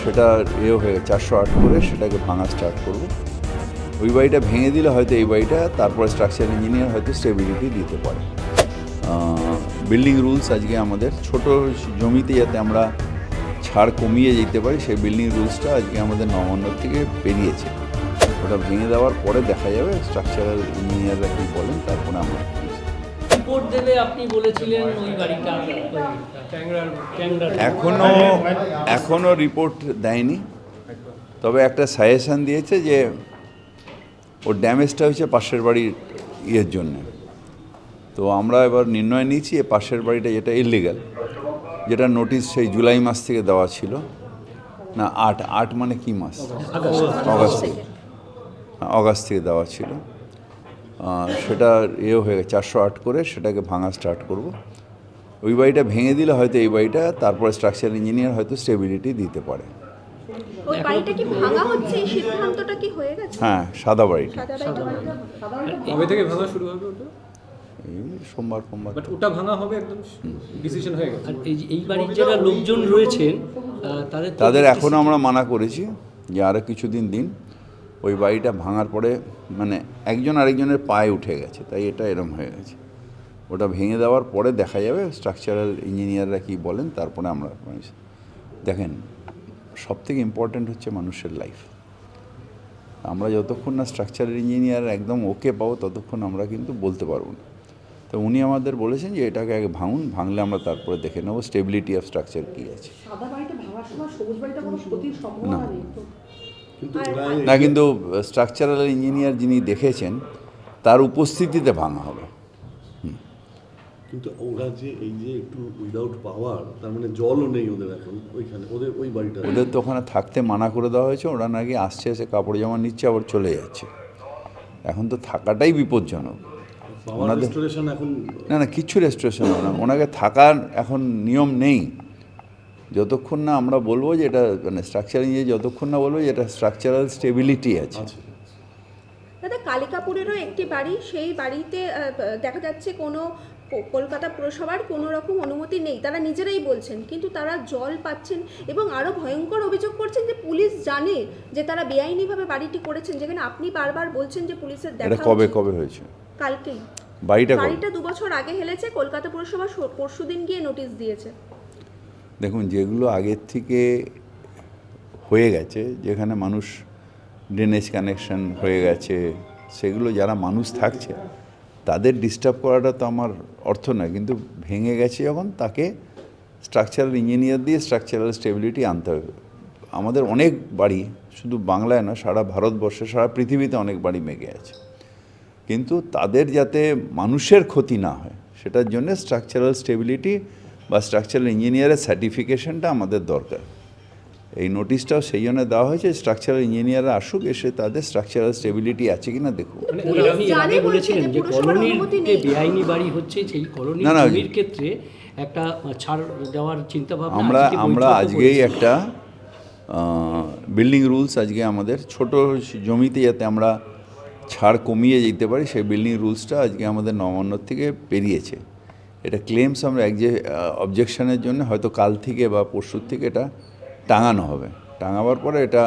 সেটা হয়ে 408 করে সেটাকে ভাঙা স্টার্ট করব। ওই বাড়িটা ভেঙে দিলে হয়তো এই বাড়িটা তারপরে স্ট্রাকচার ইঞ্জিনিয়ার হয়তো স্টেবিলিটি দিতে পারে। বিল্ডিং রুলস আজকে আমাদের ছোট জমিতে যাতে আমরা ছাড় কমিয়ে যেতে পারি সেই বিল্ডিং রুলসটা আজকে আমাদের নবান্ন থেকে বেরিয়েছে। ওটা ভেঙে দেওয়ার পরে দেখা যাবে স্ট্রাকচারাল ইঞ্জিনিয়াররা কী বলেন, তারপরে আমরা রিপোর্ট দেবে আপনি বলেছিলেন ওই বাড়িটা এখনও রিপোর্ট দেয়নি, তবে একটা সাজেশান দিয়েছে যে ওর ড্যামেজটা হয়েছে পাশের বাড়ির জন্যে। তো আমরা এবার নির্ণয় নিয়েছি এ পাশের বাড়িটা যেটা ইললিগাল, যেটা নোটিশ সেই জুলাই মাস থেকে দেওয়া ছিল না, আট মানে কি মাস, অগাস্ট থেকে দেওয়া ছিল, সেটা হয়ে 408 করে সেটাকে ভাঙা স্টার্ট করব। ওই বাড়িটা ভেঙে দিলে হয়তো এই বাড়িটা তারপরে স্ট্রাকচার ইঞ্জিনিয়ার হয়তো স্টেবিলিটি দিতে পারে। ওই বাড়িটা কি ভাঙা হচ্ছে, এই সিদ্ধান্তটা কি হয়ে গেছে? হ্যাঁ, সাদা বাড়িটা। কবে থেকে ভাঙা শুরু হবে ওটা? এই সোমবার। বাট ওটা ভাঙা হবে একদম ডিসিশন হয়ে গেছে। আর এই বাড়ির যারা লোকজন রয়েছেন তাদের এখনও আমরা মানা করেছি যে আরও কিছুদিন দিন। ওই বাড়িটা ভাঙার পরে মানে একজন আরেকজনের পায়ে উঠে গেছে, তাই এটা এরম হয়ে গেছে। ওটা ভেঙে দেওয়ার পরে দেখা যাবে স্ট্রাকচারাল ইঞ্জিনিয়াররা কী বলেন, তারপরে আমরা দেখেন সবথেকে ইম্পর্ট্যান্ট হচ্ছে মানুষের লাইফ। আমরা যতক্ষণ না স্ট্রাকচারাল ইঞ্জিনিয়ার একদম ওকে পাবো ততক্ষণ আমরা কিন্তু বলতে পারবো না। তো উনি আমাদের বলেছেন যে এটাকে আগে ভাঙুন, ভাঙলে আমরা তারপরে দেখে নেবো স্টেবিলিটি অফ স্ট্রাকচার কী আছে। না, কিন্তু স্ট্রাকচারাল ইঞ্জিনিয়ার যিনি দেখেছেন তার উপস্থিতিতে ভাঙা হবে। কিন্তু ওরা যে এই যে একটু উইদাউট পাওয়ার, তার মানে জলও নেই ওদের এখন ওইখানে, ওই বাড়িটা ওদের তো ওখানে থাকতে মানা করে দেওয়া হয়েছে। ওরা নাকি আসছে, এসে কাপড় জামা নিচ্ছে আবার চলে যাচ্ছে। এখন তো থাকাটাই বিপজ্জনক ওনাদের। এখন না কিচ্ছু রেস্টোরেশন না, ওনাকে থাকার এখন নিয়ম নেই যতক্ষণ না আমরা বলবো যে এটা মানে স্ট্রাকচার ইঞ্জিনিয়ার যতক্ষণ না বলবো যে এটা স্ট্রাকচারাল স্টেবিলিটি আছে। দাদা, কালিকাপুরেরও একটি বাড়ি, সেই বাড়িতে দেখা যাচ্ছে কোনো কলকাতা পুরসভার কোনো রকম অনুমতি নেই, তারা নিজেরাই বলছেন, কিন্তু তারা জল পাচ্ছেন এবং আরও ভয়ঙ্কর অভিযোগ করছেন যে পুলিশ জানে যে তারা বেআইনিভাবে বাড়িটি করেছেন, যেখানে আপনি বারবার বলছেন যে পুলিশের দেখা। এটা কবে হয়েছে? কালকেই। বাড়িটা 2 বছর আগে হেলেছে, কলকাতা পুরসভা পরশুদিন গিয়ে নোটিশ দিয়েছে। দেখুন, যেগুলো আগের থেকে হয়ে গেছে, যেখানে মানুষ ড্রেনেজ কানেকশন হয়ে গেছে, সেগুলো যারা মানুষ থাকছে তাদের ডিস্টার্ব করাটা তো আমার অর্থ নয়, কিন্তু ভেঙে গেছে যখন তাকে স্ট্রাকচারাল ইঞ্জিনিয়ার দিয়ে স্ট্রাকচারাল স্টেবিলিটি আনতে হবে। আমাদের অনেক বাড়ি শুধু বাংলায় না, সারা ভারতবর্ষে, সারা পৃথিবীতে অনেক বাড়ি মেগে আছে, কিন্তু তাদের যাতে মানুষের ক্ষতি না হয় সেটার জন্য স্ট্রাকচারাল স্টেবিলিটি বা স্ট্রাকচারাল ইঞ্জিনিয়ারের সার্টিফিকেশনটা আমাদের দরকার। এই নোটিশটাও সেই জন্য দেওয়া হয়েছে, স্ট্রাকচারাল ইঞ্জিনিয়াররা আসুক, এসে তাদের স্ট্রাকচারাল স্টেবিলিটি আছে কিনা দেখুন। আপনি আগে বলেছিলেন যে কলোনির যে বেআইনি বাড়ি হচ্ছে সেই কলোনির জমির ক্ষেত্রে একটা ছাড় দেওয়ার চিন্তা ভাবনা আমরা আজকেই একটা বিল্ডিং রুলস আজকে আমাদের ছোট জমিতে যাতে আমরা ছাড় কমিয়ে যেতে পারি সেই বিল্ডিং রুলসটা আজকে আমাদের নবান্ন থেকে বেরিয়েছে। এটা ক্লেমস আমরা অবজেকশনের জন্য হয়তো কাল থেকে বা পরশুর থেকে এটা টাঙানো হবে। টাঙাবার পরে এটা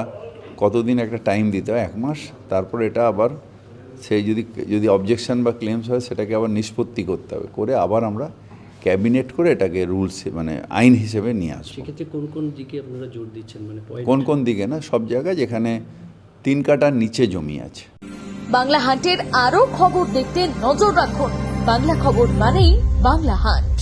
কতদিন একটা টাইম দিতে হয়, 1 মাস, তারপর এটা আবার সেই যদি অবজেকশন বা ক্লেমস হয় সেটাকে আবার নিষ্পত্তি করতে হবে, করে আবার আমরা ক্যাবিনেট করে এটাকে রুলস মানে আইন হিসেবে নিয়ে আসবো। সেক্ষেত্রে কোন দিকে আপনারা জোর দিচ্ছেন, মানে কোন দিকে না, সব জায়গায় যেখানে 3 কাঠার নিচে জমি আছে। বাংলা হাটের আরো খবর দেখতে নজর রাখুন। বাংলা খবর মানেই বাংলা হাট।